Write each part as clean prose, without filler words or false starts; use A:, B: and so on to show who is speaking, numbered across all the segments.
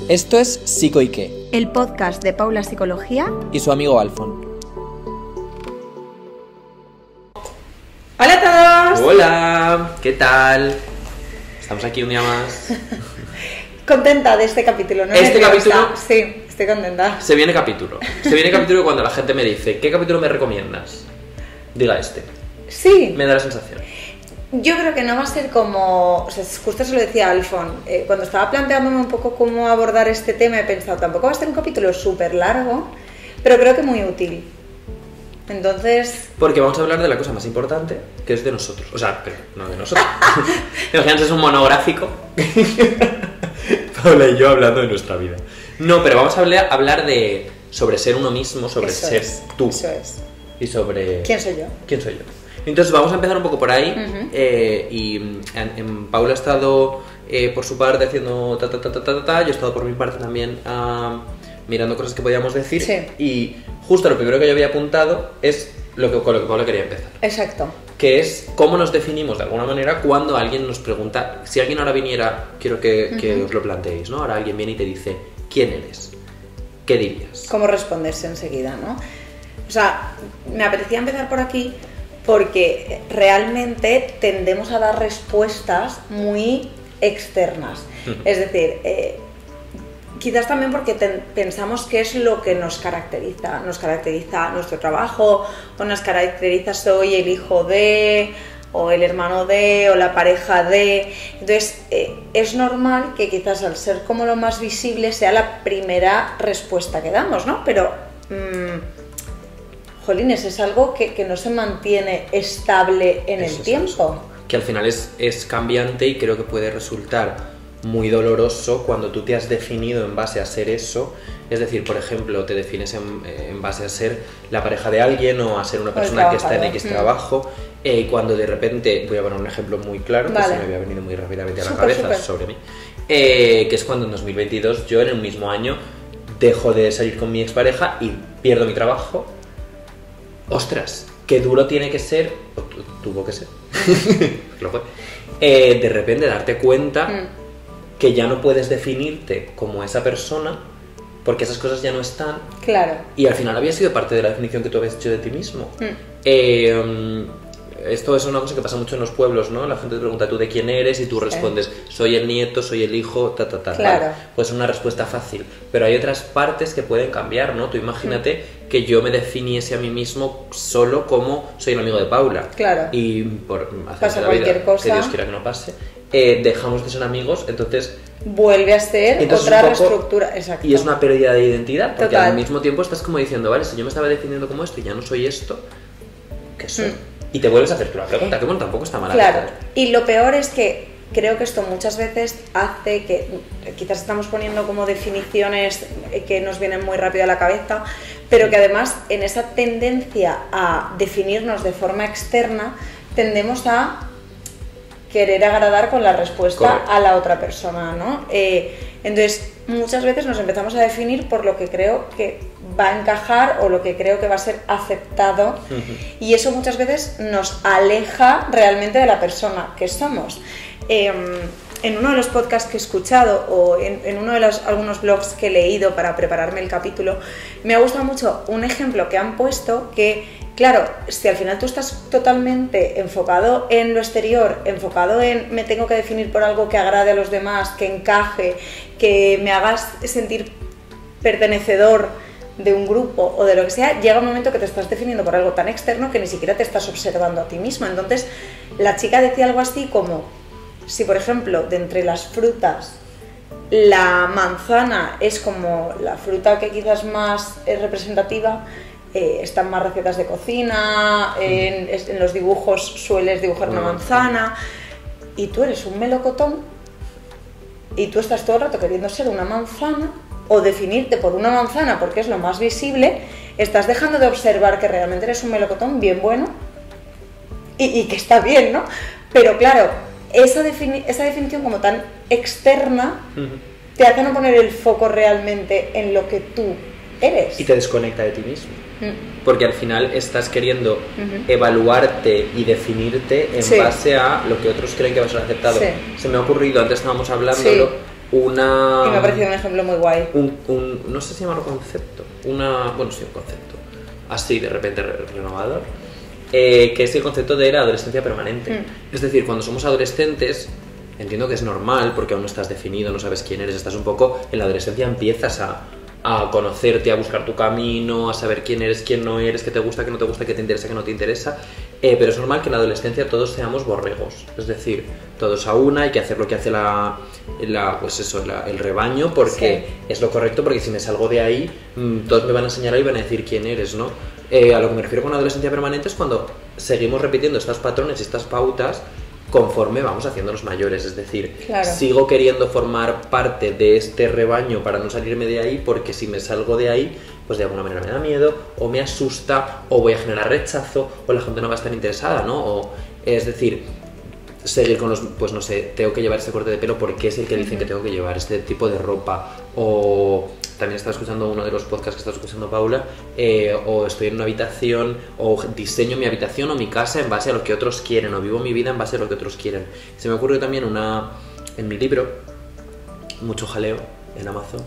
A: Esto es Psico y qué,
B: el podcast de Paula Psicología
A: y su amigo Alfon.
B: ¡Hola a todos!
A: Hola, ¿qué tal? Estamos aquí un día más.
B: Contenta de este capítulo, ¿no?
A: ¿Este capítulo?
B: Sí, estoy contenta.
A: Se viene capítulo cuando la gente me dice, ¿qué capítulo me recomiendas? Diga este.
B: Sí.
A: Me da la sensación.
B: Yo creo que no va a ser como... O sea, justo se lo decía Alfon. Cuando estaba planteándome un poco cómo abordar este tema, he pensado, tampoco va a ser un capítulo súper largo, pero creo que muy útil. Entonces...
A: Porque vamos a hablar de la cosa más importante, que es de nosotros. O sea, pero no de nosotros. Imagínate, es un monográfico. Paula y yo hablando de nuestra vida. No, pero vamos a hablar sobre ser uno mismo, sobre
B: Eso
A: ser
B: es,
A: tú.
B: Eso es.
A: Y sobre...
B: ¿Quién soy yo?
A: ¿Quién soy yo? Entonces vamos a empezar un poco por ahí. Y Paula ha estado por su parte haciendo yo he estado por mi parte también mirando cosas que podíamos decir.
B: Sí.
A: Y justo lo primero que yo había apuntado es con lo que Paula quería empezar.
B: Exacto.
A: Que es cómo nos definimos de alguna manera cuando alguien nos pregunta. Si alguien ahora viniera, quiero que os lo planteéis, ¿no? Ahora alguien viene y te dice, ¿quién eres? ¿Qué dirías?
B: ¿Cómo responderse enseguida, no? O sea, me apetecía empezar por aquí porque realmente tendemos a dar respuestas muy externas. Es decir, quizás también porque pensamos que es lo que nos caracteriza. Nos caracteriza nuestro trabajo, o nos caracteriza soy el hijo de, o el hermano de, o la pareja de. Entonces, es normal que quizás al ser como lo más visible sea la primera respuesta que damos, ¿no? Pero... jolines, es algo que no se mantiene estable en el tiempo.
A: Que al final es cambiante y creo que puede resultar muy doloroso cuando tú te has definido en base a ser eso. Es decir, por ejemplo, te defines en base a ser la pareja de alguien o a ser una persona que está en X trabajo. Y cuando de repente, voy a poner un ejemplo muy claro, que se me había venido muy rápidamente a la cabeza sobre mí, que es cuando en 2022 yo en el mismo año dejo de salir con mi expareja y pierdo mi trabajo. Ostras, qué duro tiene que ser, o tuvo que ser, lo fue, de repente darte cuenta que ya no puedes definirte como esa persona porque esas cosas ya no están.
B: Claro.
A: Y al final había sido parte de la definición que tú habías hecho de ti mismo. Esto es una cosa que pasa mucho en los pueblos, ¿no? La gente te pregunta, ¿tú de quién eres? Y tú respondes, soy el nieto, soy el hijo, Claro. ¿Vale? Pues es una respuesta fácil. Pero hay otras partes que pueden cambiar, ¿no? Tú imagínate que yo me definiese a mí mismo solo como soy un amigo de Paula.
B: Claro.
A: Y por hacer
B: pasa
A: la
B: cualquier
A: vida,
B: cosa,
A: que Dios quiera que no pase, dejamos de ser amigos, entonces...
B: vuelve a ser otra reestructura. Exacto.
A: Y es una pérdida de identidad, porque
B: Total.
A: al mismo tiempo estás como diciendo, vale, si yo me estaba definiendo como esto y ya no soy esto, ¿qué soy? Y te vuelves a hacer tú la pregunta, que bueno, tampoco está mal.
B: Claro, y lo peor es que creo que esto muchas veces hace que quizás estamos poniendo como definiciones que nos vienen muy rápido a la cabeza, pero que además en esa tendencia a definirnos de forma externa tendemos a querer agradar con la respuesta
A: Correcto.
B: a la otra persona, ¿no? Entonces, muchas veces nos empezamos a definir por lo que creo que va a encajar o lo que creo que va a ser aceptado, y eso muchas veces nos aleja realmente de la persona que somos. En uno de los podcasts que he escuchado o en uno de algunos blogs que he leído para prepararme el capítulo, me ha gustado mucho un ejemplo que han puesto que, claro, si al final tú estás totalmente enfocado en lo exterior, enfocado en me tengo que definir por algo que agrade a los demás, que encaje, que me hagas sentir pertenecedor de un grupo o de lo que sea, llega un momento que te estás definiendo por algo tan externo que ni siquiera te estás observando a ti mismo. Entonces, la chica decía algo así como, si por ejemplo, de entre las frutas, la manzana es como la fruta que quizás más es representativa, están más recetas de cocina, en los dibujos sueles dibujar una manzana, y tú eres un melocotón y tú estás todo el rato queriendo ser una manzana o definirte por una manzana porque es lo más visible, estás dejando de observar que realmente eres un melocotón bien bueno y que está bien, ¿no? Pero claro, esa definición como tan externa te hace no poner el foco realmente en lo que tú eres.
A: Y te desconecta de ti mismo. Porque al final estás queriendo evaluarte y definirte en base a lo que otros creen que va a ser aceptado. Se me ha ocurrido, antes estábamos hablándolo, una...
B: Y me ha parecido un ejemplo muy guay.
A: No sé si llamarlo concepto. Bueno, sí, un concepto. Así, de repente, renovador. Que es el concepto de la adolescencia permanente. Es decir, cuando somos adolescentes, entiendo que es normal, porque aún no estás definido, no sabes quién eres, estás un poco... En la adolescencia empiezas a conocerte, a buscar tu camino, a saber quién eres, quién no eres, qué te gusta, qué no te gusta, qué te interesa, qué no te interesa. Pero es normal que en la adolescencia todos seamos borregos. Es decir, todos a una, hay que hacer lo que hace el rebaño, porque es lo correcto, porque si me salgo de ahí, todos me van a señalar y van a decir quién eres, ¿no? A lo que me refiero con la adolescencia permanente es cuando seguimos repitiendo estos patrones y estas pautas conforme vamos haciéndonos mayores, es decir, sigo queriendo formar parte de este rebaño para no salirme de ahí, porque si me salgo de ahí, pues de alguna manera me da miedo, o me asusta, o voy a generar rechazo, o la gente no va a estar interesada, ¿no? O, es decir, seguir con los, pues no sé, tengo que llevar este corte de pelo porque es el que dicen que tengo que llevar, este tipo de ropa, o también estaba escuchando uno de los podcasts que está escuchando Paula, o estoy en una habitación, o diseño mi habitación o mi casa en base a lo que otros quieren, o vivo mi vida en base a lo que otros quieren. Se me ocurrió también en mi libro, mucho jaleo en Amazon,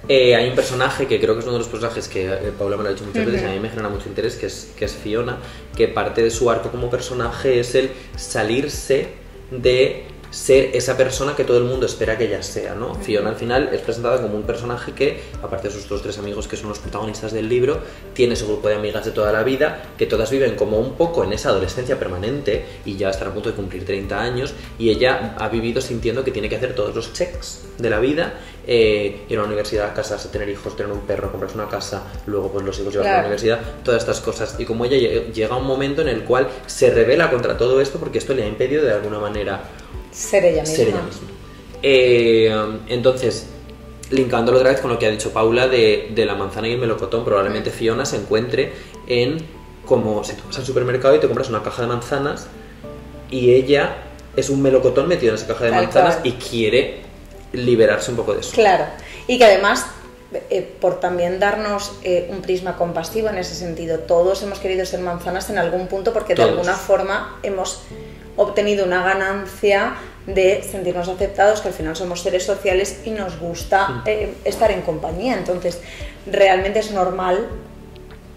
A: hay un personaje que creo que es uno de los personajes que Paula me lo ha dicho muchas veces y a mí me genera mucho interés, que es Fiona, que parte de su arco como personaje es el salirse de ser esa persona que todo el mundo espera que ella sea, ¿no? Fiona al final es presentada como un personaje que, aparte de sus dos tres amigos que son los protagonistas del libro, tiene su grupo de amigas de toda la vida, que todas viven como un poco en esa adolescencia permanente y ya están a punto de cumplir 30 años, y ella ha vivido sintiendo que tiene que hacer todos los checks de la vida, ir a la universidad, casarse, tener hijos, tener un perro, comprarse una casa, luego pues los hijos llevarlos a la universidad, todas estas cosas, y como ella llega a un momento en el cual se rebela contra todo esto porque esto le ha impedido de alguna manera
B: ser ella misma.
A: Entonces, linkándolo otra vez con lo que ha dicho Paula de la manzana y el melocotón, probablemente Fiona se encuentre en como si tú vas al supermercado y te compras una caja de manzanas y ella es un melocotón metido en esa caja de manzanas y quiere liberarse un poco de eso.
B: Claro, y que además, por también darnos un prisma compasivo en ese sentido, todos hemos querido ser manzanas en algún punto porque de alguna forma hemos obtenido una ganancia de sentirnos aceptados, que al final somos seres sociales y nos gusta estar en compañía. Entonces, realmente es normal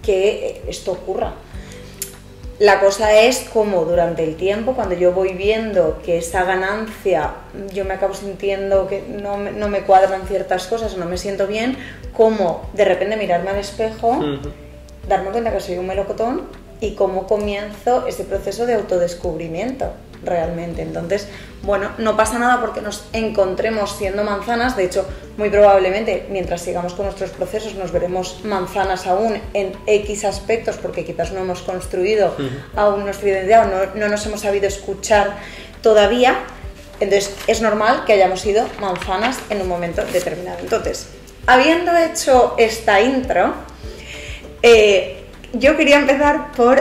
B: que esto ocurra. La cosa es cómo durante el tiempo, cuando yo voy viendo que esa ganancia, yo me acabo sintiendo que no me cuadran ciertas cosas, no me siento bien, cómo de repente mirarme al espejo, darme cuenta que soy un melocotón, y cómo comienzo ese proceso de autodescubrimiento realmente. Entonces, bueno, no pasa nada porque nos encontremos siendo manzanas. De hecho, muy probablemente mientras sigamos con nuestros procesos nos veremos manzanas aún en X aspectos, porque quizás no hemos construido aún nuestra identidad o no nos hemos sabido escuchar todavía. Entonces es normal que hayamos sido manzanas en un momento determinado. Entonces, habiendo hecho esta intro, yo quería empezar por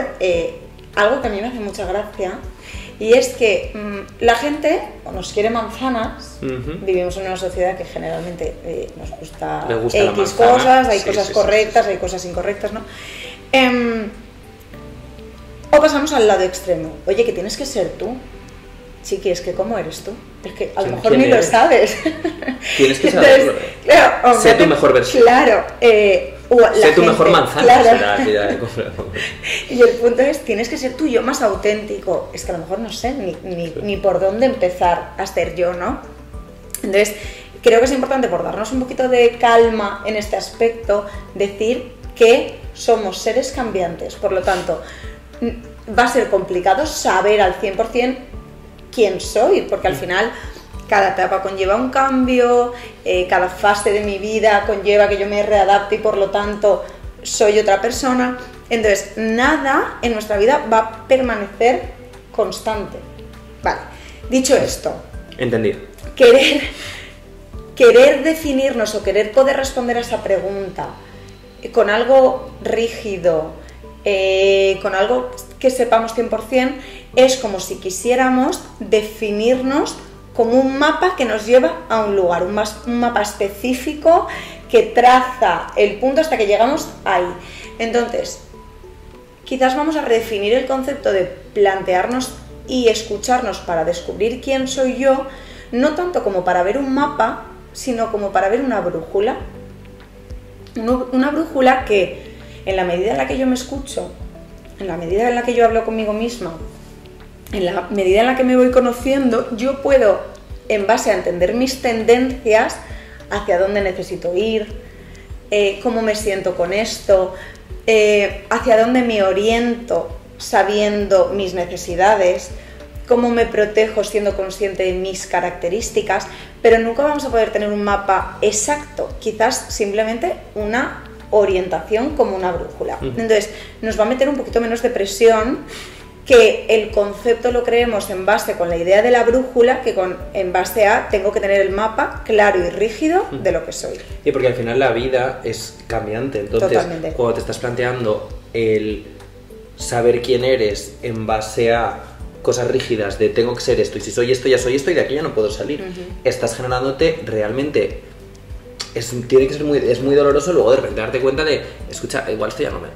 B: algo que a mí me hace mucha gracia, y es que la gente nos quiere manzanas. Vivimos en una sociedad que generalmente nos gusta X cosas, hay cosas correctas, hay cosas incorrectas, ¿no? O pasamos al lado extremo. Oye, que tienes que ser tú. Chiqui, es que ¿cómo eres tú? Es que a lo mejor ni lo sabes.
A: Tienes que saberlo.
B: Claro,
A: sé tu mejor versión.
B: Claro.
A: Sé tu mejor manzana.
B: Claro. Y el punto es, tienes que ser tú, yo más auténtico. Es que a lo mejor no sé ni por dónde empezar a ser yo, ¿no? Entonces, creo que es importante, por darnos un poquito de calma en este aspecto, decir que somos seres cambiantes. Por lo tanto, va a ser complicado saber al 100% quién soy, porque al final cada etapa conlleva un cambio, cada fase de mi vida conlleva que yo me readapte y por lo tanto soy otra persona. Entonces, nada en nuestra vida va a permanecer constante. Vale, dicho esto,
A: entendido.
B: Querer definirnos o querer poder responder a esa pregunta con algo rígido, con algo que sepamos 100%, es como si quisiéramos definirnos como un mapa que nos lleva a un lugar, un mapa específico que traza el punto hasta que llegamos ahí. Entonces, quizás vamos a redefinir el concepto de plantearnos y escucharnos para descubrir quién soy yo, no tanto como para ver un mapa, sino como para ver una brújula. Una brújula que, en la medida en la que yo me escucho, en la medida en la que yo hablo conmigo misma, en la medida en la que me voy conociendo, yo puedo, en base a entender mis tendencias, hacia dónde necesito ir, cómo me siento con esto, hacia dónde me oriento sabiendo mis necesidades, cómo me protejo siendo consciente de mis características, pero nunca vamos a poder tener un mapa exacto, quizás simplemente una orientación como una brújula. Entonces, nos va a meter un poquito menos de presión que el concepto lo creemos en base con la idea de la brújula que en base a tengo que tener el mapa claro y rígido de lo que soy.
A: Y porque al final la vida es cambiante, entonces
B: Totalmente.
A: Cuando te estás planteando el saber quién eres en base a cosas rígidas de tengo que ser esto, y si soy esto ya soy esto y de aquí ya no puedo salir, estás generándote realmente, tiene que ser es muy doloroso luego de repente darte cuenta de, escucha, igual esto ya no me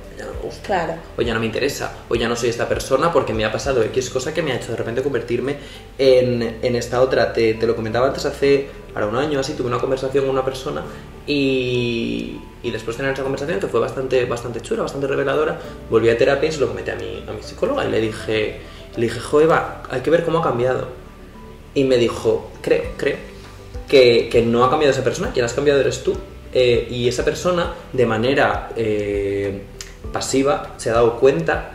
A: gusta,
B: Claro.
A: o ya no me interesa, o ya no soy esta persona porque me ha pasado X cosa que me ha hecho de repente convertirme en esta otra. Te lo comentaba antes, hace ahora un año así, tuve una conversación con una persona y después de tener esa conversación, que fue bastante chula, bastante reveladora, volví a terapia y se lo comenté a mi psicóloga y le dije, jo, Eva, hay que ver cómo ha cambiado. Y me dijo, creo que no ha cambiado esa persona, quien has cambiado eres tú. Y esa persona, de manera pasiva, se ha dado cuenta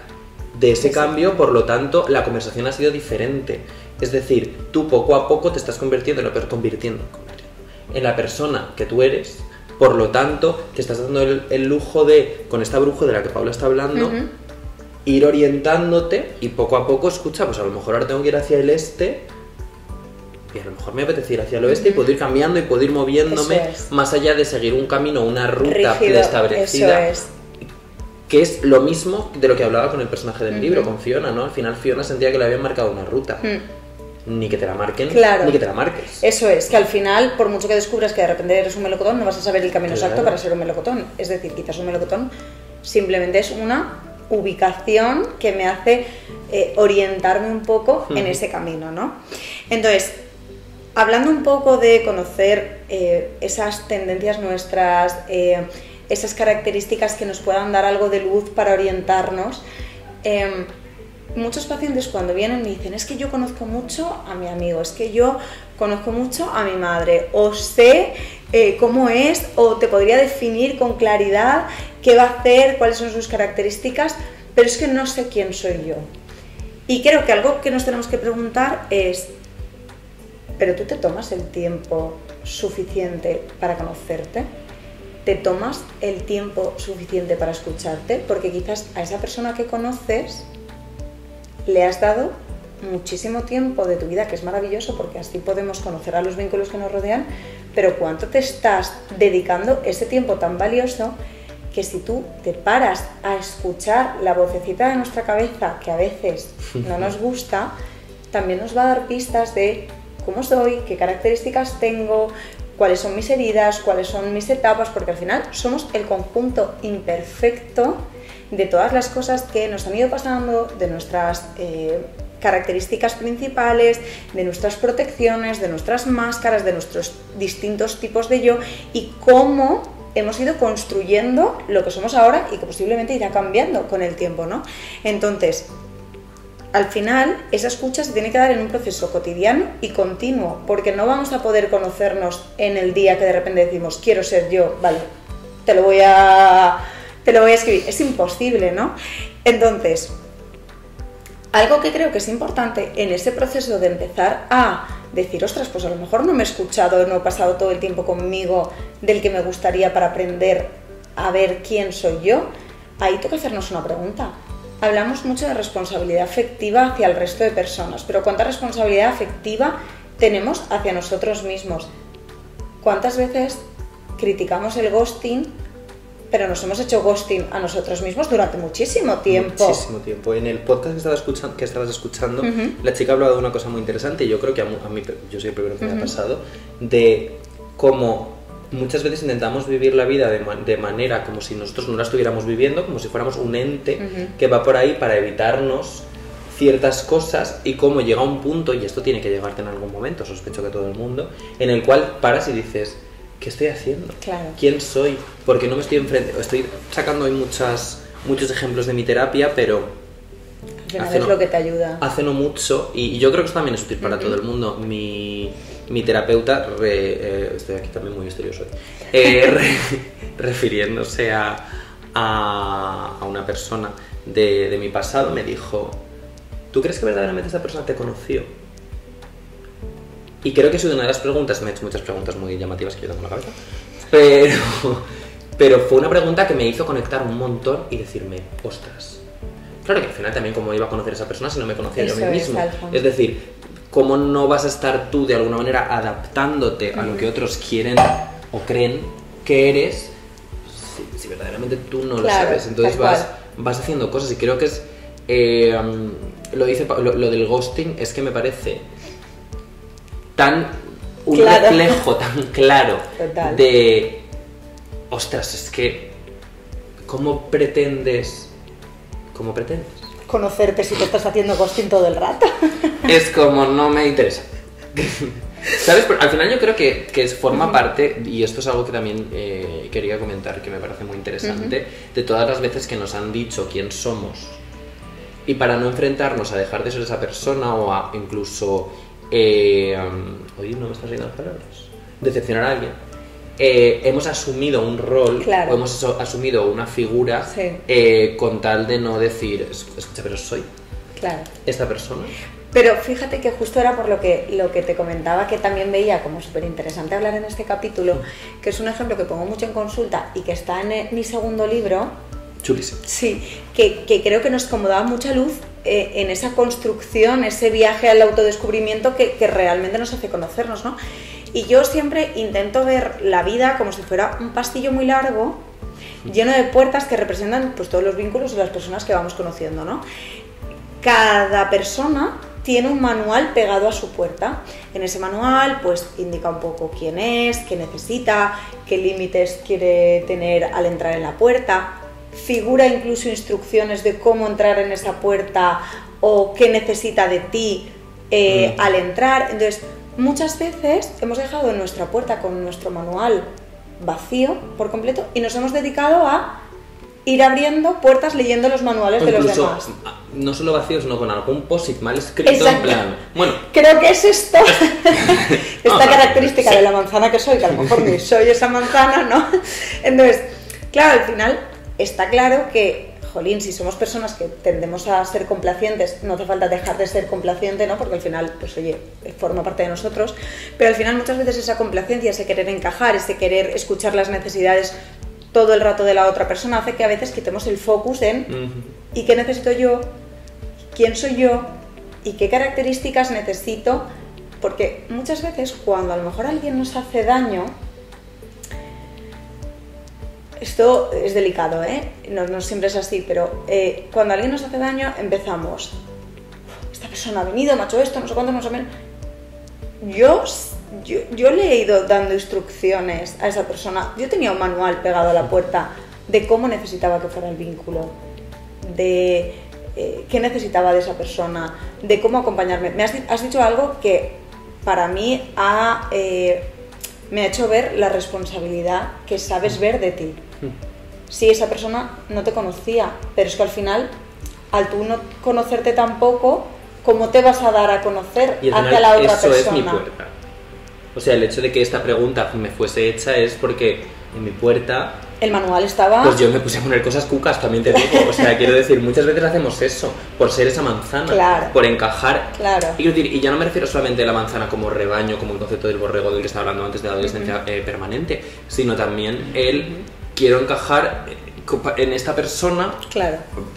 A: de ese cambio, por lo tanto, la conversación ha sido diferente. Es decir, tú poco a poco te estás convirtiendo en la persona que tú eres, por lo tanto, te estás dando el lujo de, con esta brújula de la que Paula está hablando, ir orientándote y poco a poco, escucha, pues a lo mejor ahora tengo que ir hacia el este y a lo mejor me apetece ir hacia el oeste y puedo ir cambiando y puedo ir moviéndome más allá de seguir un camino, una ruta
B: rígido,
A: preestablecida.
B: eso es.
A: Que es lo mismo de lo que hablaba con el personaje del libro, con Fiona, ¿no? Al final Fiona sentía que le habían marcado una ruta. Ni que te la marquen,
B: claro.
A: Ni que te la marques.
B: Eso es, que al final, por mucho que descubras que de repente eres un melocotón, no vas a saber el camino
A: Claro.
B: exacto para ser un melocotón. Es decir, quizás un melocotón simplemente es una ubicación que me hace orientarme un poco en ese camino, ¿no? Entonces, hablando un poco de conocer esas tendencias nuestras, esas características que nos puedan dar algo de luz para orientarnos, muchos pacientes cuando vienen me dicen, es que yo conozco mucho a mi amigo, es que yo conozco mucho a mi madre, o sé cómo es, o te podría definir con claridad qué va a hacer, cuáles son sus características, pero es que no sé quién soy yo. Y creo que algo que nos tenemos que preguntar es, ¿pero tú te tomas el tiempo suficiente para conocerte? ¿Te tomas el tiempo suficiente para escucharte? Porque quizás a esa persona que conoces le has dado muchísimo tiempo de tu vida, que es maravilloso porque así podemos conocer a los vínculos que nos rodean, pero ¿cuánto te estás dedicando ese tiempo tan valioso que si tú te paras a escuchar la vocecita de nuestra cabeza, que a veces no nos gusta, también nos va a dar pistas de cómo soy, qué características tengo, cuáles son mis heridas, cuáles son mis etapas, porque al final somos el conjunto imperfecto de todas las cosas que nos han ido pasando, de nuestras características principales, de nuestras protecciones, de nuestras máscaras, de nuestros distintos tipos de yo y cómo hemos ido construyendo lo que somos ahora y que posiblemente irá cambiando con el tiempo, ¿no? Entonces, al final, esa escucha se tiene que dar en un proceso cotidiano y continuo, porque no vamos a poder conocernos en el día que de repente decimos, quiero ser yo, vale, te lo voy a escribir. Es imposible, ¿no? Entonces, algo que creo que es importante en ese proceso de empezar a decir, ostras, pues a lo mejor no me he escuchado, no he pasado todo el tiempo conmigo del que me gustaría para aprender a ver quién soy yo, ahí toca hacernos una pregunta. Hablamos mucho de responsabilidad afectiva hacia el resto de personas, pero ¿cuánta responsabilidad afectiva tenemos hacia nosotros mismos? ¿Cuántas veces criticamos el ghosting, pero nos hemos hecho ghosting a nosotros mismos durante muchísimo tiempo?
A: Muchísimo tiempo. En el podcast que estabas escuchando, la chica hablaba de una cosa muy interesante y yo creo que a mí, yo soy el primero que me ha pasado, de cómo muchas veces intentamos vivir la vida de manera como si nosotros no la estuviéramos viviendo, como si fuéramos un ente que va por ahí para evitarnos ciertas cosas y cómo llega un punto, y esto tiene que llegarte en algún momento, sospecho que todo el mundo, en el cual paras y dices, ¿qué estoy haciendo?
B: Claro.
A: ¿Quién soy? Porque no me estoy enfrentando. Estoy sacando hoy muchos ejemplos de mi terapia, pero
B: al final es lo que te ayuda.
A: Hace no mucho, y yo creo que esto también es útil para todo el mundo, mi terapeuta, estoy aquí también muy misterioso, refiriéndose a una persona de mi pasado, me dijo, ¿tú crees que verdaderamente esta persona te conoció? Y creo que es una de las preguntas, me he hecho muchas preguntas muy llamativas que yo tengo en la cabeza, pero fue una pregunta que me hizo conectar un montón y decirme, ostras. Claro que al final también cómo iba a conocer a esa persona si no me conocía yo a mí mismo. Es decir, ¿cómo no vas a estar tú de alguna manera adaptándote a lo que otros quieren o creen que eres si verdaderamente tú no lo sabes? Entonces vas haciendo cosas y creo que es... lo del ghosting es que me parece un reflejo tan claro de... Ostras, es que... ¿Cómo pretendes
B: conocerte si te estás haciendo ghosting todo el rato?
A: Es como, no me interesa. ¿Sabes? Pero al final yo creo que forma parte, y esto es algo que también quería comentar, que me parece muy interesante, de todas las veces que nos han dicho quién somos, y para no enfrentarnos a dejar de ser esa persona o a incluso... oye, no me estás saliendo las palabras. Decepcionar a alguien. Hemos asumido un rol, o hemos asumido una figura con tal de no decir, escucha, pero soy esta persona.
B: Pero fíjate que justo era por lo que te comentaba, que también veía como súper interesante hablar en este capítulo, que es un ejemplo que pongo mucho en consulta y que está en mi segundo libro.
A: Chulísimo.
B: Sí, que creo que nos como daba mucha luz en esa construcción, ese viaje al autodescubrimiento que realmente nos hace conocernos, ¿no? Y yo siempre intento ver la vida como si fuera un pasillo muy largo, lleno de puertas que representan pues todos los vínculos de las personas que vamos conociendo, ¿no? Cada persona tiene un manual pegado a su puerta. En ese manual pues indica un poco quién es, qué necesita, qué límites quiere tener al entrar en la puerta. Figura incluso instrucciones de cómo entrar en esa puerta o qué necesita de ti al entrar. Entonces, muchas veces hemos dejado nuestra puerta con nuestro manual vacío por completo y nos hemos dedicado a ir abriendo puertas leyendo los manuales de los demás.
A: No solo vacío, sino con algún post-it mal escrito.
B: Exacto.
A: En plan... Bueno,
B: creo que es esto. Esta característica de la manzana que soy, que a lo mejor ni soy esa manzana, ¿no? Entonces, claro, al final está claro que, jolín, si somos personas que tendemos a ser complacientes, no hace falta dejar de ser complaciente, ¿no? Porque al final, pues oye, forma parte de nosotros, pero al final muchas veces esa complacencia, ese querer encajar, ese querer escuchar las necesidades todo el rato de la otra persona, hace que a veces quitemos el focus en ¿y qué necesito yo? ¿Quién soy yo? ¿Y qué características necesito? Porque muchas veces cuando a lo mejor alguien nos hace daño, esto es delicado, no siempre es así, pero cuando alguien nos hace daño empezamos, esta persona ha venido, me ha hecho esto, no sé cuánto, no sé menos. Yo le he ido dando instrucciones a esa persona. Yo tenía un manual pegado a la puerta de cómo necesitaba que fuera el vínculo, de qué necesitaba de esa persona, de cómo acompañarme. Has dicho algo que para mí me ha hecho ver la responsabilidad que sabes ver de ti. Sí, esa persona no te conocía, pero es que al final, al tú no conocerte tampoco, ¿cómo te vas a dar a conocer hacia la otra persona?
A: Eso es mi puerta. O sea, el hecho de que esta pregunta me fuese hecha es porque en mi puerta...
B: El manual estaba...
A: Pues yo me puse a poner cosas cucas, también te digo. O sea, quiero decir, muchas veces hacemos eso, por ser esa manzana, por encajar.
B: Claro.
A: Y quiero decir, y ya no me refiero solamente a la manzana como rebaño, como el concepto del borrego del que estaba hablando antes de la adolescencia permanente, sino también quiero encajar en esta persona,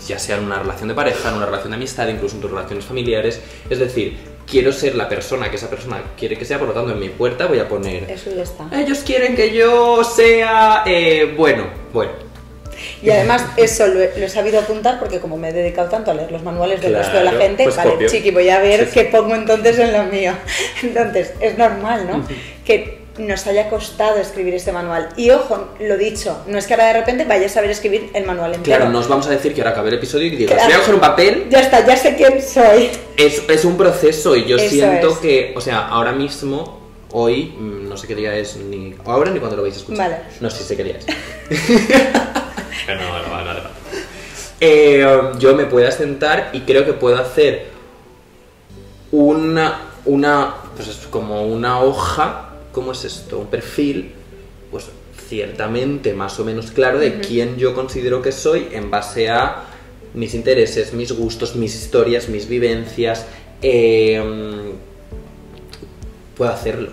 A: ya sea en una relación de pareja, en una relación de amistad, incluso en tus relaciones familiares. Es decir, quiero ser la persona que esa persona quiere que sea, por lo tanto en mi puerta voy a poner...
B: Eso ya está.
A: Ellos quieren que yo sea... bueno.
B: Y además eso lo he sabido apuntar porque como me he dedicado tanto a leer los manuales del resto de la gente,
A: pues
B: vale,
A: copio.
B: chiqui, voy a ver qué pongo entonces en lo mío. Entonces, es normal, ¿no? Que nos haya costado escribir este manual. Y ojo, lo dicho, no es que ahora de repente vayas a saber escribir el manual entero.
A: Claro, no os vamos a decir que ahora acabe el episodio y digas, voy a coger un papel.
B: Ya está, ya sé quién soy.
A: Es un proceso y yo
B: Eso
A: siento
B: es.
A: que, o sea, ahora mismo, hoy, no sé qué día es, ni ahora ni cuando lo vais a escuchar.
B: Vale.
A: No sé si sé qué día es. Yo me puedo sentar y creo que puedo hacer pues es como una hoja, ¿cómo es esto? Un perfil, pues ciertamente más o menos claro de quién yo considero que soy en base a mis intereses, mis gustos, mis historias, mis vivencias. Puedo hacerlo.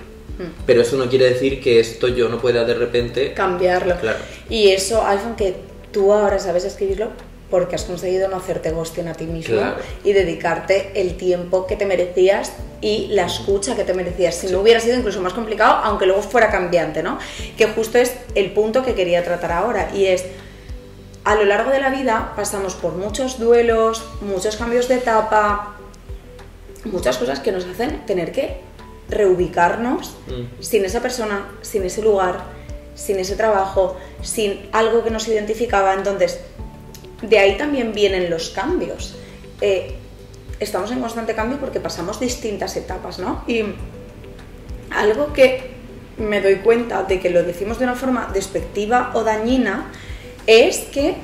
A: Pero eso no quiere decir que esto yo no pueda de repente
B: cambiarlo.
A: Claro.
B: Y eso, Alfon, que tú ahora sabes escribirlo porque has conseguido no hacerte ghosting a ti mismo,
A: claro,
B: y dedicarte el tiempo que te merecías y la escucha que te merecías. Si no hubiera sido incluso más complicado, aunque luego fuera cambiante, ¿no? Que justo es el punto que quería tratar ahora, y es, a lo largo de la vida pasamos por muchos duelos, muchos cambios de etapa, muchas cosas que nos hacen tener que reubicarnos sin esa persona, sin ese lugar, sin ese trabajo, sin algo que nos identificaba. Entonces, de ahí también vienen los cambios. Estamos en constante cambio porque pasamos distintas etapas, ¿no? Y algo que me doy cuenta de que lo decimos de una forma despectiva o dañina es que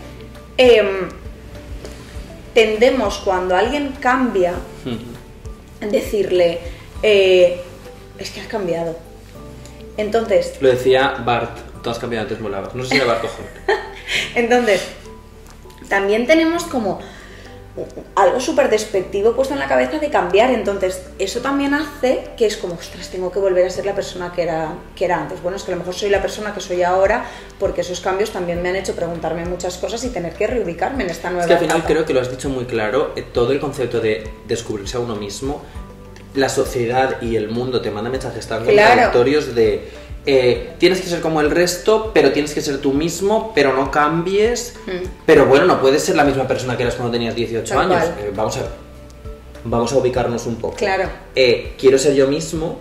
B: tendemos, cuando alguien cambia, decirle, es que has cambiado. Entonces...
A: Lo decía Bart, tú has cambiado, antes molabas. No sé si era Bart o Jorge.
B: Entonces, también tenemos como algo súper despectivo puesto en la cabeza de cambiar. Entonces, eso también hace que es como, ostras, tengo que volver a ser la persona que era antes. Bueno, es que a lo mejor soy la persona que soy ahora porque esos cambios también me han hecho preguntarme muchas cosas y tener que reubicarme en esta nueva
A: etapa. Es que al final
B: etapa.
A: creo que lo has dicho muy claro, todo el concepto de descubrirse a uno mismo, la sociedad y el mundo te mandan mensajes tan contradictorios de tienes que ser como el resto, pero tienes que ser tú mismo, pero no cambies. Pero bueno, no puedes ser la misma persona que eras cuando tenías 18
B: Tal
A: años.
B: cual.
A: Vamos a ubicarnos un poco.
B: Claro.
A: Quiero ser yo mismo,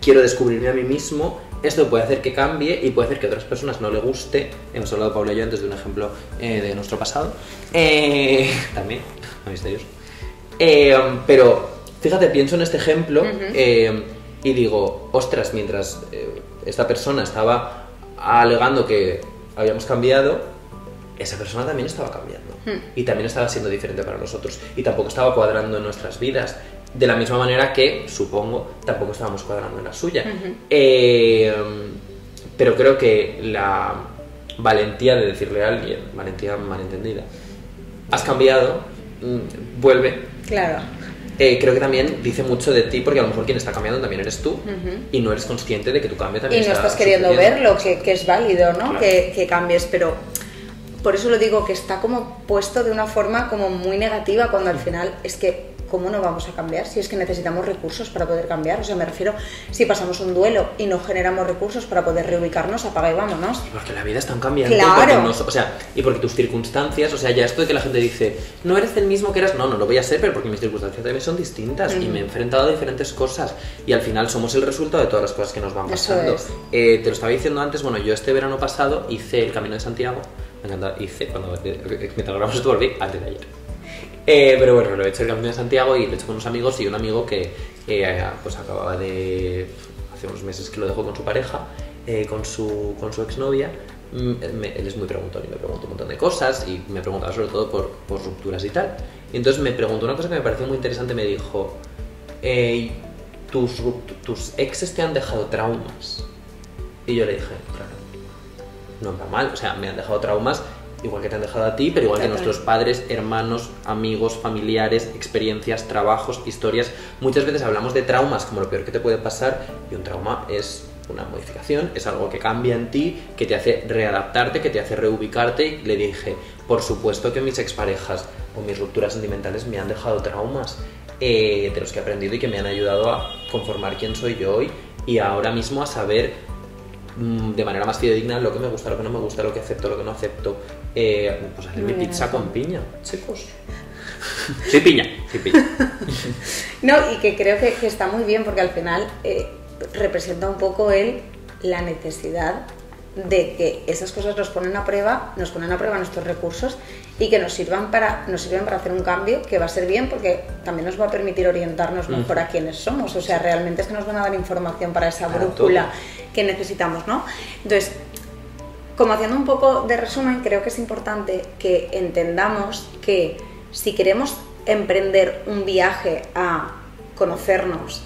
A: quiero descubrirme a mí mismo. Esto puede hacer que cambie y puede hacer que a otras personas no le guste. Hemos hablado, Paula y yo, antes de un ejemplo de nuestro pasado. También, misterioso. Pero fíjate, pienso en este ejemplo y digo, ostras, mientras esta persona estaba alegando que habíamos cambiado, esa persona también estaba cambiando y también estaba siendo diferente para nosotros y tampoco estaba cuadrando en nuestras vidas, de la misma manera que, supongo, tampoco estábamos cuadrando en la suya. Pero creo que la valentía de decirle a alguien, valentía malentendida, has cambiado, vuelve.
B: Claro.
A: Creo que también dice mucho de ti, porque a lo mejor quien está cambiando también eres tú y no eres consciente de que tu cambio también
B: y no
A: está
B: estás queriendo
A: sucediendo.
B: verlo, que es válido, ¿no?
A: Claro.
B: Que cambies, pero por eso lo digo, que está como puesto de una forma como muy negativa, cuando al final es que ¿cómo no vamos a cambiar? Si es que necesitamos recursos para poder cambiar. O sea, me refiero, si pasamos un duelo y no generamos recursos para poder reubicarnos, apaga y vámonos.
A: Porque la vida es tan cambiante.
B: Claro.
A: O sea, y porque tus circunstancias, o sea, ya esto de que la gente dice, no eres el mismo que eras, no lo voy a ser, pero porque mis circunstancias también son distintas y me he enfrentado a diferentes cosas y al final somos el resultado de todas las cosas que nos van pasando.
B: Eso
A: Te lo estaba diciendo antes, bueno, yo este verano pasado hice el Camino de Santiago, me encanta, mientras grabamos esto volví antes de ayer. Pero bueno, lo he hecho el Camino de Santiago y lo he hecho con unos amigos y un amigo que pues acababa de... hace unos meses que lo dejó con su pareja, con su exnovia. Él es muy preguntón y me preguntó un montón de cosas y me preguntaba sobre todo por rupturas y tal. Y entonces me preguntó una cosa que me pareció muy interesante, me dijo, ¿tus exes te han dejado traumas? Y yo le dije, claro, no va mal, o sea, me han dejado traumas igual que te han dejado a ti, pero igual que nuestros padres, hermanos, amigos, familiares, experiencias, trabajos, historias. Muchas veces hablamos de traumas como lo peor que te puede pasar y un trauma es una modificación, es algo que cambia en ti, que te hace readaptarte, que te hace reubicarte. Y le dije, por supuesto que mis exparejas o mis rupturas sentimentales me han dejado traumas de los que he aprendido y que me han ayudado a conformar quién soy yo hoy y ahora mismo a saber de manera más fidedigna lo que me gusta, lo que no me gusta, lo que acepto, lo que no acepto. Pues hacer mi pizza con piña, chicos. Sí, piña.
B: No, y que creo que está muy bien porque al final representa un poco el la necesidad de que esas cosas nos ponen a prueba nuestros recursos y que nos sirven para hacer un cambio que va a ser bien, porque también nos va a permitir orientarnos mejor a quienes somos. O sea, realmente es que nos van a dar información para esa brújula que necesitamos, ¿no? Entonces, como haciendo un poco de resumen, creo que es importante que entendamos que si queremos emprender un viaje a conocernos,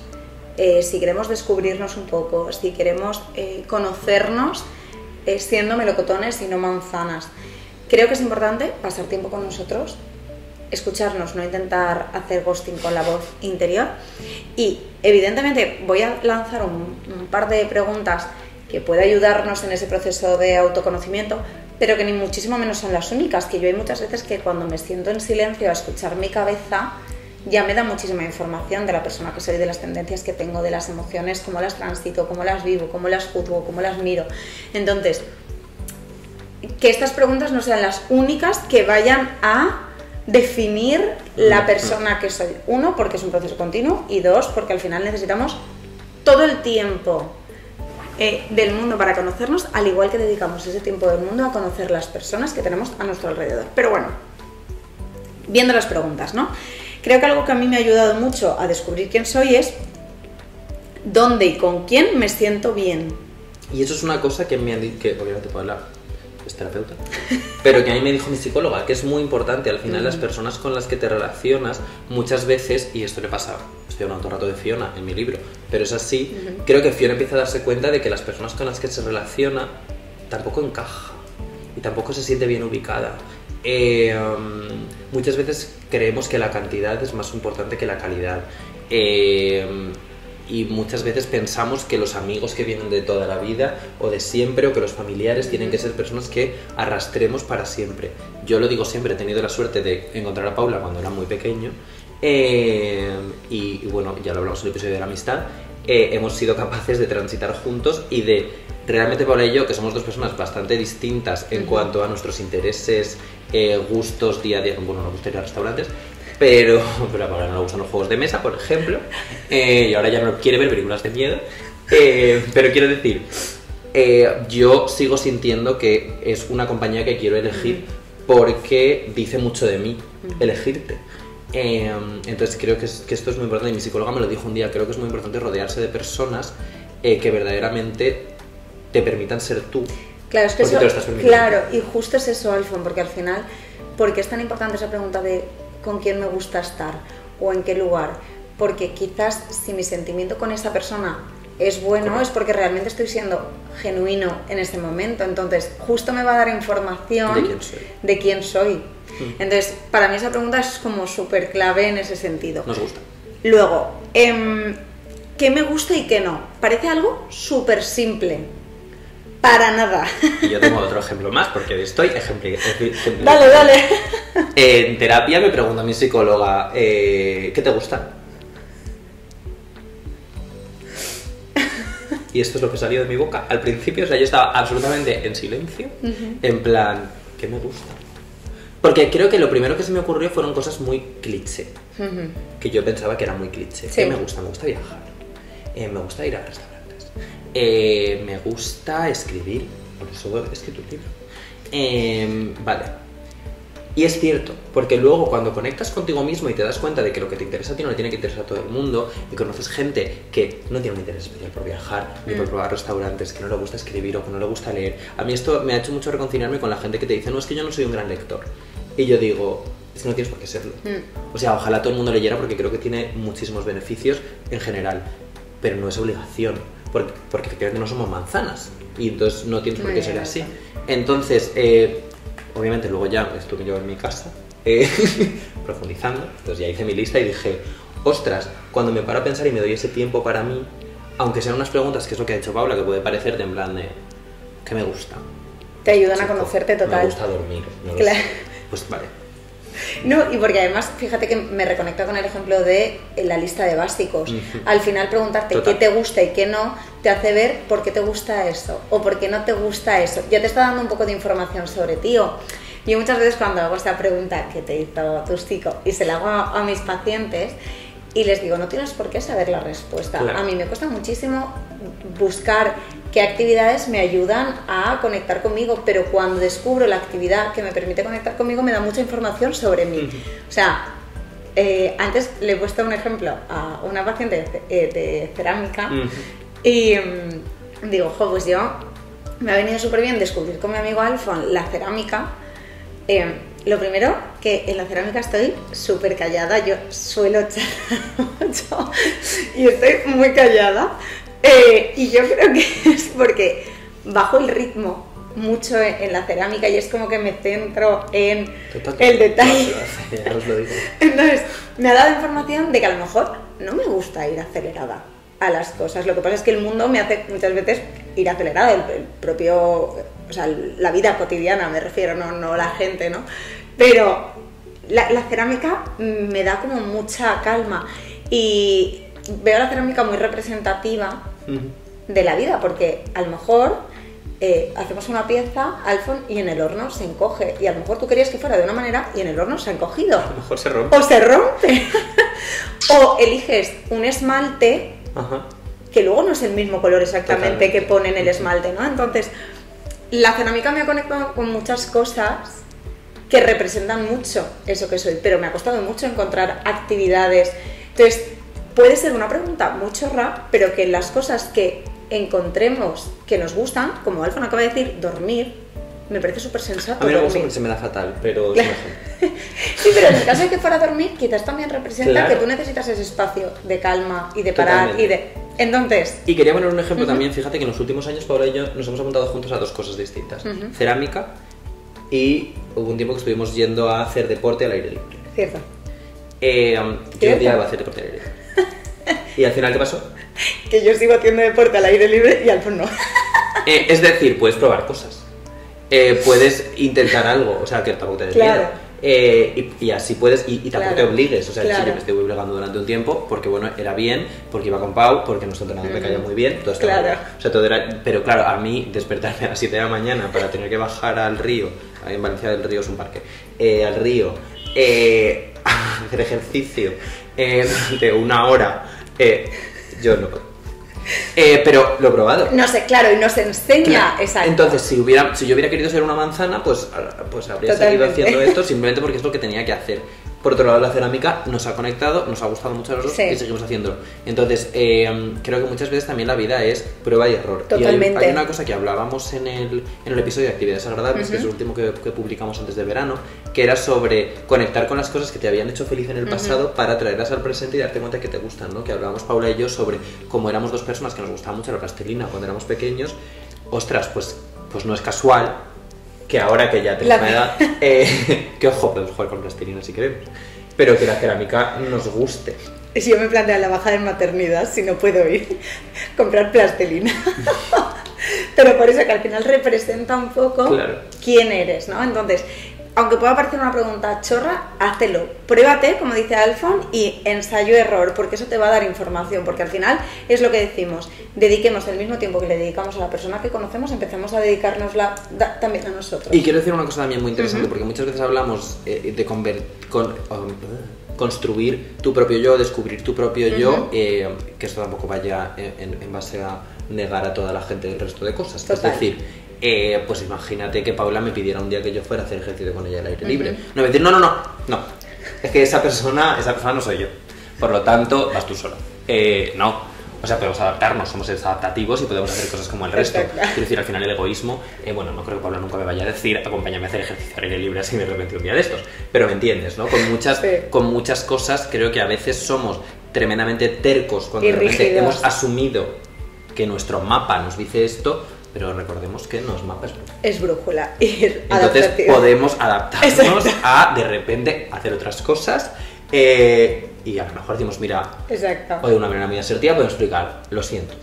B: si queremos descubrirnos un poco, si queremos conocernos siendo melocotones y no manzanas, creo que es importante pasar tiempo con nosotros, escucharnos, no intentar hacer ghosting con la voz interior. Y evidentemente voy a lanzar un par de preguntas que puede ayudarnos en ese proceso de autoconocimiento, pero que ni muchísimo menos son las únicas, que yo hay muchas veces que cuando me siento en silencio a escuchar mi cabeza ya me da muchísima información de la persona que soy, de las tendencias que tengo, de las emociones, cómo las transito, cómo las vivo, cómo las juzgo, cómo las miro. Entonces, que estas preguntas no sean las únicas que vayan a definir la persona que soy. Uno, porque es un proceso continuo, y dos, porque al final necesitamos todo el tiempo del mundo para conocernos, al igual que dedicamos ese tiempo del mundo a conocer las personas que tenemos a nuestro alrededor. Pero bueno, viendo las preguntas, ¿no? Creo que algo que a mí me ha ayudado mucho a descubrir quién soy es dónde y con quién me siento bien.
A: Y eso es una cosa que me han dicho, que obviamente puedo hablar, es terapeuta, pero que a mí me dijo mi psicóloga, que es muy importante. Al final las personas con las que te relacionas muchas veces, y esto le pasa, estoy hablando todo el rato de Fiona en mi libro, pero es así, creo que Fiona empieza a darse cuenta de que las personas con las que se relaciona tampoco encaja y tampoco se siente bien ubicada. Muchas veces creemos que la cantidad es más importante que la calidad, y muchas veces pensamos que los amigos que vienen de toda la vida o de siempre, o que los familiares tienen que ser personas que arrastremos para siempre. Yo lo digo siempre, he tenido la suerte de encontrar a Paula cuando era muy pequeño, y bueno, ya lo hablamos en el episodio de la amistad. Hemos sido capaces de transitar juntos y de realmente, Paula y yo, que somos dos personas bastante distintas en cuanto a nuestros intereses, gustos día a día. Bueno, nos gusta ir a restaurantes, pero a Paula no le gustan los juegos de mesa, por ejemplo, y ahora ya no quiere ver películas de miedo, pero quiero decir, yo sigo sintiendo que es una compañía que quiero elegir porque dice mucho de mí elegirte. Entonces creo que esto es muy importante, y mi psicóloga me lo dijo un día. Creo que es muy importante rodearse de personas que verdaderamente te permitan ser tú.
B: Claro, es que
A: eso, te lo estás permitiendo.
B: Claro, y justo es eso, Alfon, porque al final, ¿por qué es tan importante esa pregunta de con quién me gusta estar o en qué lugar? Porque quizás si mi sentimiento con esa persona es bueno, es porque realmente estoy siendo genuino en ese momento. Entonces, justo me va a dar información de quién soy. Entonces, para mí esa pregunta es como súper clave en ese sentido.
A: Nos gusta.
B: Luego, ¿qué me gusta y qué no? Parece algo súper simple. Para nada.
A: Y yo tengo otro ejemplo más, porque estoy ejemplo.
B: Dale.
A: En terapia me pregunta mi psicóloga, ¿qué te gusta? Y esto es lo que salió de mi boca. Al principio, o sea, yo estaba absolutamente en silencio, en plan, ¿qué me gusta? Porque creo que lo primero que se me ocurrió fueron cosas muy cliché, que yo pensaba que eran muy cliché.
B: Sí.
A: ¿Qué me gusta? Me gusta viajar, me gusta ir a restaurantes, me gusta escribir, por eso he escrito un libro. Vale. Y es cierto, porque luego cuando conectas contigo mismo y te das cuenta de que lo que te interesa a ti no le tiene que interesar a todo el mundo, y conoces gente que no tiene un interés especial por viajar, ni por probar restaurantes, que no le gusta escribir o que no le gusta leer. A mí esto me ha hecho mucho reconciliarme con la gente que te dice, no, es que yo no soy un gran lector. Y yo digo, es que no tienes por qué serlo. O sea, ojalá todo el mundo leyera, porque creo que tiene muchísimos beneficios en general, pero no es obligación, porque efectivamente no somos manzanas, y entonces no tienes por qué ser así. Entonces, obviamente luego ya estuve yo en mi casa profundizando, entonces ya hice mi lista y dije, ostras, cuando me paro a pensar y me doy ese tiempo para mí, aunque sean unas preguntas, que es lo que ha dicho Paula, que puede parecerte en plan de, ¿qué me gusta?
B: Te ayudan a conocerte total.
A: Me gusta dormir, no lo
B: Claro.
A: sé. Pues vale.
B: No, y porque además, fíjate que me reconecta con el ejemplo de la lista de básicos. Al final preguntarte
A: Total.
B: qué te gusta y qué no, te hace ver por qué te gusta eso o por qué no te gusta eso. Ya te está dando un poco de información sobre ti. Yo muchas veces cuando hago esta pregunta que te hizo tu psico y se la hago a mis pacientes y les digo, no tienes por qué saber la respuesta.
A: Claro.
B: A mí me cuesta muchísimo buscar qué actividades me ayudan a conectar conmigo, pero cuando descubro la actividad que me permite conectar conmigo me da mucha información sobre mí. O sea, antes le he puesto un ejemplo a una paciente de cerámica y digo, pues yo me ha venido súper bien descubrir con mi amigo Alfon la cerámica. Lo primero, que en la cerámica estoy súper callada, yo suelo charlar mucho y estoy muy callada. Y yo creo que es porque bajo el ritmo mucho en la cerámica y es como que me centro en el detalle.
A: Ya os lo digo.
B: Entonces, me ha dado información de que a lo mejor no me gusta ir acelerada a las cosas. Lo que pasa es que el mundo me hace muchas veces ir acelerado, el propio, o sea, la vida cotidiana me refiero, no la gente, ¿no? Pero la cerámica me da como mucha calma y veo la cerámica muy representativa de la vida, porque a lo mejor hacemos una pieza, Alfon, y en el horno se encoge, y a lo mejor tú querías que fuera de una manera y en el horno se ha encogido.
A: A lo mejor se rompe.
B: O se rompe. O eliges un esmalte que luego no es el mismo color exactamente
A: Totalmente.
B: que pone en el esmalte, ¿no? Entonces, la cerámica me ha conectado con muchas cosas que representan mucho eso que soy, pero me ha costado mucho encontrar actividades. Entonces, puede ser una pregunta muy chorra, pero que las cosas que encontremos que nos gustan, como Alfon acaba de decir, dormir, me parece súper sensato.
A: A mí no me gusta
B: dormir.
A: porque se me da fatal, pero...
B: Claro. Sí, pero en el caso de que fuera a dormir, quizás también representa
A: Claro.
B: que tú necesitas ese espacio de calma y de parar
A: Totalmente.
B: y de... Entonces...
A: Y quería poner un ejemplo también, fíjate que en los últimos años Paula y yo nos hemos apuntado juntos a dos cosas distintas. Cerámica y hubo un tiempo que estuvimos yendo a hacer deporte al aire libre.
B: Cierto.
A: Yo odiaba hacer deporte al aire libre. ¿Y al final qué pasó?
B: Que yo sigo haciendo deporte al aire libre y Alfon no.
A: Es decir, puedes probar cosas. Puedes intentar algo, o sea, que tampoco te des
B: Claro.
A: miedo. Y así puedes, y tampoco
B: Claro.
A: te obligues. O sea,
B: Claro.
A: sí que me estoy obligando durante un tiempo, porque bueno, era bien, porque iba con Pau, porque nuestro entrenador me caía muy bien, todo estaba
B: Claro.
A: bien. O sea, todo era... Pero claro, a mí despertarme a las 7 de la mañana para tener que bajar al río, ahí en Valencia del Río es un parque, al río, a hacer ejercicio durante una hora, yo no puedo. Pero lo he probado.
B: No sé, claro, y nos enseña,
A: Claro.
B: exacto.
A: Entonces, si yo hubiera querido ser una manzana, pues habría seguido
B: Totalmente.
A: haciendo esto simplemente porque es lo que tenía que hacer. Por otro lado, la cerámica nos ha conectado, nos ha gustado mucho a nosotros
B: Sí.
A: y seguimos haciéndolo. Entonces, creo que muchas veces también la vida es prueba y error.
B: Totalmente.
A: Y hay una cosa que hablábamos en el episodio de Actividades Agradables, que es el último que publicamos antes de verano, que era sobre conectar con las cosas que te habían hecho feliz en el pasado para traerlas al presente y darte cuenta que te gustan, ¿no? Que hablábamos Paula y yo sobre cómo éramos dos personas que nos gustaba mucho la plastilina cuando éramos pequeños. Ostras, pues no es casual que ahora que ya tengo una edad, que ojo, podemos jugar con plastilina si queremos, pero que la cerámica nos guste.
B: Si yo me planteo la baja de maternidad, si no puedo ir, comprar plastilina. Pero por eso que al final representa un poco
A: Claro.
B: quién eres, ¿no? Entonces, aunque pueda parecer una pregunta chorra, háztelo. Pruébate, como dice Alfon, y ensayo-error, porque eso te va a dar información. Porque al final es lo que decimos, dediquemos el mismo tiempo que le dedicamos a la persona que conocemos, empecemos a dedicárnosla también a nosotros.
A: Y quiero decir una cosa también muy interesante, porque muchas veces hablamos de construir tu propio yo, descubrir tu propio yo, que esto tampoco vaya en base a negar a toda la gente el resto de cosas.
B: Total.
A: Es decir, pues imagínate que Paula me pidiera un día que yo fuera a hacer ejercicio con ella al aire libre. No me decir, no, es que esa persona no soy yo. Por lo tanto, vas tú sola. No. O sea, podemos adaptarnos, somos seres adaptativos y podemos hacer cosas como el resto.
B: Exacto.
A: Quiero decir, al final el egoísmo, bueno, no creo que Paula nunca me vaya a decir, acompáñame a hacer ejercicio al aire libre así de repente un día de estos. Pero me entiendes, ¿no? Con muchas cosas creo que a veces somos tremendamente tercos cuando
B: Y
A: de repente
B: rígidos.
A: hemos asumido que nuestro mapa nos dice esto, pero recordemos que no es mapa, es brújula.
B: Es brújula y es
A: Entonces
B: adaptativo.
A: podemos adaptarnos
B: Exacto.
A: a de repente hacer otras cosas y a lo mejor decimos, mira,
B: Exacto.
A: o de una manera muy asertiva puedo explicar, lo siento,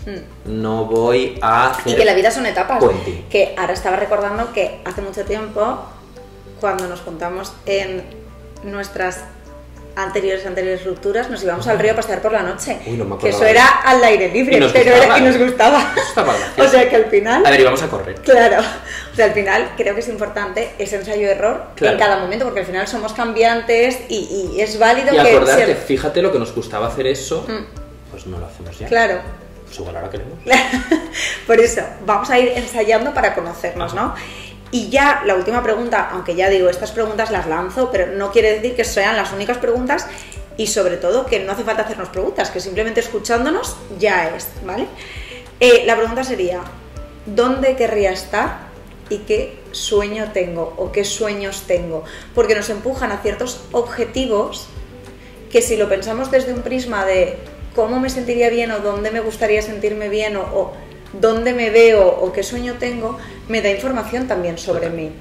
A: no voy a hacer...
B: Y que la vida son etapas.
A: puenting.
B: Que ahora estaba recordando que hace mucho tiempo, cuando nos juntamos en nuestras anteriores rupturas, nos íbamos al río a pasear por la noche.
A: Uy, no me
B: que
A: acordaba
B: eso
A: de
B: era
A: eso.
B: al aire libre,
A: Y nos
B: pero
A: gustaba.
B: y nos gustaba.
A: Eso estaba gracioso.
B: O sea que al final...
A: A ver, íbamos a correr.
B: Claro, o sea, al final creo que es importante ese ensayo-error
A: Claro.
B: en cada momento, porque al final somos cambiantes y es válido
A: Y
B: que...
A: acordarte,
B: si-
A: fíjate lo que nos gustaba hacer eso, pues no lo hacemos ya.
B: Claro.
A: O pues igual ahora queremos.
B: Por eso, vamos a ir ensayando para conocernos, ¿no? Y ya la última pregunta, aunque ya digo, estas preguntas las lanzo, pero no quiere decir que sean las únicas preguntas y sobre todo que no hace falta hacernos preguntas, que simplemente escuchándonos ya es, ¿vale? La pregunta sería, ¿dónde querría estar y qué sueño tengo o qué sueños tengo? Porque nos empujan a ciertos objetivos que si lo pensamos desde un prisma de cómo me sentiría bien o dónde me gustaría sentirme bien o dónde me veo o qué sueño tengo, me da información también sobre mí.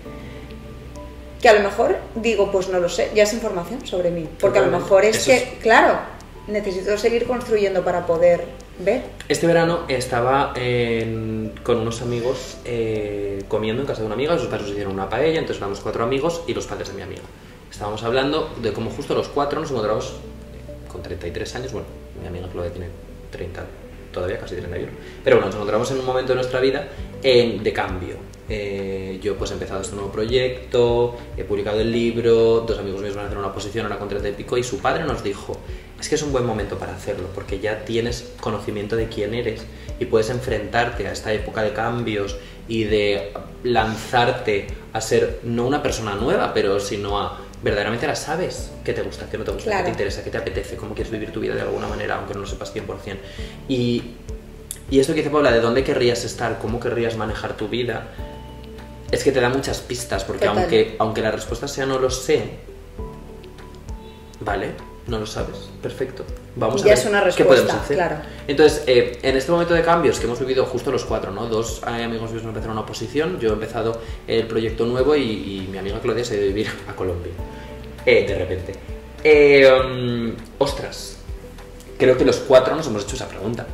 B: Que a lo mejor digo, pues no lo sé, ya es información sobre mí. Porque a lo mejor es que, claro, necesito seguir construyendo para poder ver.
A: Este verano estaba con unos amigos comiendo en casa de una amiga, sus padres hicieron una paella, entonces éramos 4 amigos y los padres de mi amiga. Estábamos hablando de cómo justo los 4 nos encontramos con 33 años, bueno, mi amiga Claudia tiene 30 todavía, casi 31, pero bueno, nos encontramos en un momento de nuestra vida de cambio. Yo pues he empezado este nuevo proyecto, he publicado el libro, 2 amigos míos van a hacer una oposición ahora con 30 y pico y su padre nos dijo, es que es un buen momento para hacerlo porque ya tienes conocimiento de quién eres y puedes enfrentarte a esta época de cambios y de lanzarte a ser no una persona nueva, pero sino a verdaderamente ahora sabes qué te gusta, qué no te gusta, qué te interesa, qué te apetece, cómo quieres vivir tu vida de alguna manera, aunque no lo sepas 100%. Y esto que dice Paula, de dónde querrías estar, cómo querrías manejar tu vida, es que te da muchas pistas, porque aunque la respuesta sea no lo sé, ¿vale? No lo sabes, perfecto. Vamos a ver
B: es una respuesta,
A: qué podemos hacer.
B: Claro.
A: Entonces, en este momento de cambios que hemos vivido justo los 4, ¿no? 2 amigos míos empezaron una oposición, yo he empezado el proyecto nuevo y mi amiga Claudia se ha ido a vivir a Colombia. De repente. Ostras, creo que los 4 nos hemos hecho esa pregunta.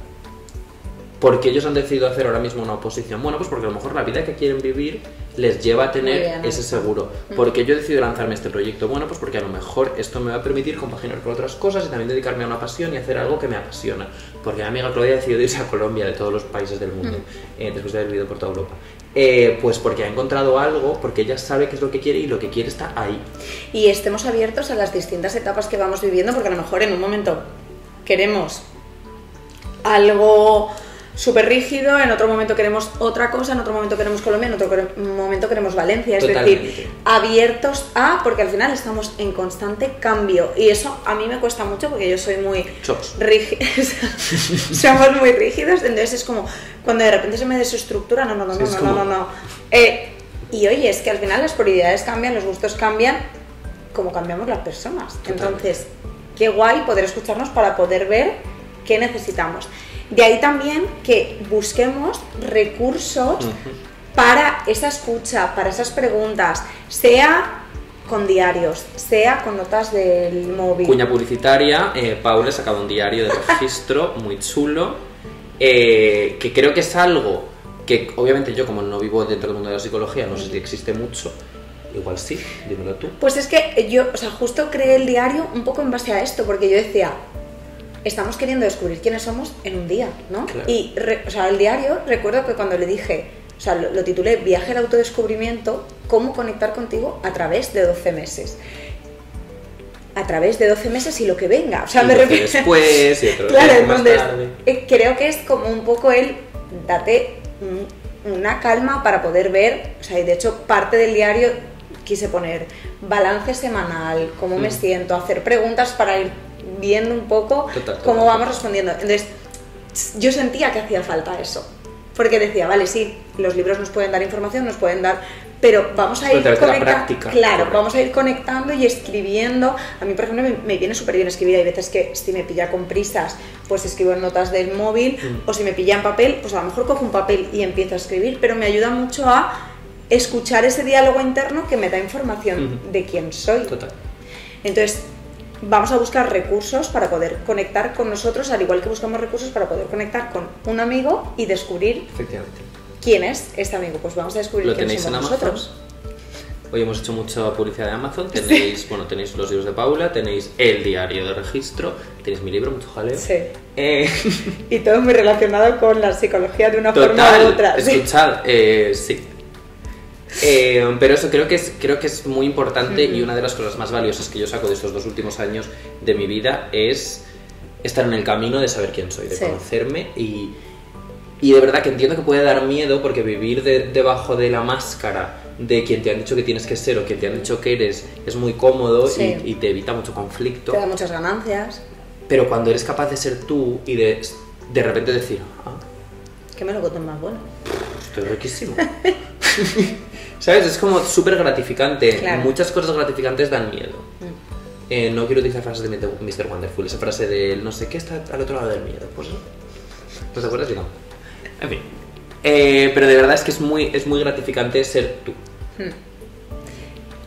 A: ¿Por qué ellos han decidido hacer ahora mismo una oposición? Bueno, pues porque a lo mejor la vida que quieren vivir les lleva a tener ese seguro. ¿Por qué yo he decidido lanzarme este proyecto? Bueno, pues porque a lo mejor esto me va a permitir compaginar con otras cosas y también dedicarme a una pasión y hacer algo que me apasiona. Porque mi amiga Claudia ha decidido irse a Colombia de todos los países del mundo, después de haber vivido por toda Europa. Pues porque ha encontrado algo, porque ella sabe qué es lo que quiere y lo que quiere está ahí.
B: Y estemos abiertos a las distintas etapas que vamos viviendo, porque a lo mejor en un momento queremos algo súper rígido, en otro momento queremos otra cosa, en otro momento queremos Colombia, en otro momento queremos Valencia, es decir, abiertos a, porque al final estamos en constante cambio y eso a mí me cuesta mucho porque yo soy muy rígida, somos muy rígidos, entonces es como cuando de repente se me desestructura, no. Y oye, es que al final las prioridades cambian, los gustos cambian, como cambiamos las personas, entonces qué guay poder escucharnos para poder ver qué necesitamos. De ahí también que busquemos recursos para esa escucha, para esas preguntas, sea con diarios, sea con notas del móvil.
A: Cuña publicitaria, Paula ha sacado un diario de registro muy chulo, que creo que es algo que obviamente yo como no vivo dentro del mundo de la psicología, no sé si existe mucho. Igual sí, dímelo tú.
B: Pues es que yo, justo creé el diario un poco en base a esto, porque yo decía, estamos queriendo descubrir quiénes somos en un día, ¿no? Claro. Y, el diario, recuerdo que cuando le dije, lo titulé Viaje al autodescubrimiento, cómo conectar contigo a través de 12 meses. A través de 12 meses y lo que venga. Me refiero
A: después y otro
B: claro,
A: más tarde.
B: Creo que es como un poco date una calma para poder ver, y de hecho parte del diario quise poner balance semanal, cómo me siento, hacer preguntas para ir viendo un poco cómo vamos respondiendo. Entonces, yo sentía que hacía falta eso. Porque decía, vale, sí, los libros nos pueden dar información, nos pueden dar... Pero vamos a ir conectando. Claro, vamos a ir conectando y escribiendo. A mí, por ejemplo, me viene súper bien escribir. Hay veces que si me pilla con prisas, pues escribo en notas del móvil. O si me pilla en papel, pues a lo mejor cojo un papel y empiezo a escribir. Pero me ayuda mucho a escuchar ese diálogo interno que me da información de quién soy.
A: Total.
B: Entonces, vamos a buscar recursos para poder conectar con nosotros, al igual que buscamos recursos para poder conectar con un amigo y descubrir quién es este amigo. Pues vamos a descubrir quién somos nosotros.
A: Hoy hemos hecho mucha publicidad de Amazon. Tenéis, tenéis los libros de Paula, tenéis el diario de registro, tenéis mi libro, mucho jaleo.
B: Sí. Y todo muy relacionado con la psicología de una forma u otra.
A: Escuchad, sí. Pero eso creo que es muy importante y una de las cosas más valiosas que yo saco de estos 2 últimos años de mi vida es estar en el camino de saber quién soy, de conocerme y Y de verdad que entiendo que puede dar miedo porque vivir debajo de la máscara de quien te han dicho que tienes que ser o quien te han dicho que eres es muy cómodo y te evita mucho conflicto.
B: Te da muchas ganancias.
A: Pero cuando eres capaz de ser tú y de repente decir,
B: que me lo boten más bueno.
A: Estoy riquísimo. ¿Sabes? Es como súper gratificante.
B: Claro.
A: Muchas cosas gratificantes dan miedo. No quiero utilizar frases de Mr. Wonderful, esa frase de no sé qué está al otro lado del miedo. Pues ¿no te acuerdas? Y no. En fin. Pero de verdad es que es muy gratificante ser tú.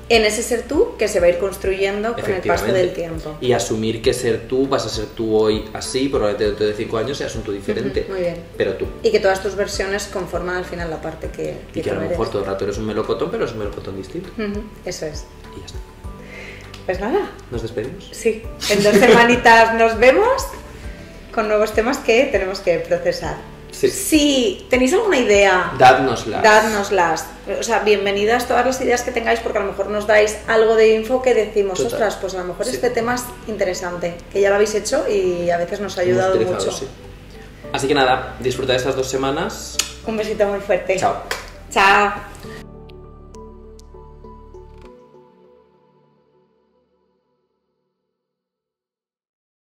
B: En ese ser tú que se va a ir construyendo con el paso del tiempo.
A: Y asumir que ser tú, vas a ser tú hoy así, probablemente dentro de 5 años seas un tú diferente.
B: Muy bien.
A: Pero tú.
B: Y que todas tus versiones conforman al final la parte que
A: y que a lo mejor todo el rato eres un melocotón, pero es un melocotón distinto.
B: Eso es.
A: Y ya está.
B: Pues nada.
A: ¿Nos despedimos?
B: Sí. En 2 semanitas nos vemos con nuevos temas que tenemos que procesar.
A: Sí.
B: Si tenéis alguna idea,
A: dádnoslas.
B: O sea, bienvenidas todas las ideas que tengáis, porque a lo mejor nos dais algo de info que decimos,
A: Total.
B: ostras, pues a lo mejor este tema es interesante, que ya lo habéis hecho y a veces nos ha ayudado mucho.
A: Sí. Así que nada, disfrutad estas 2 semanas.
B: Un besito muy fuerte.
A: Chao.
B: Chao.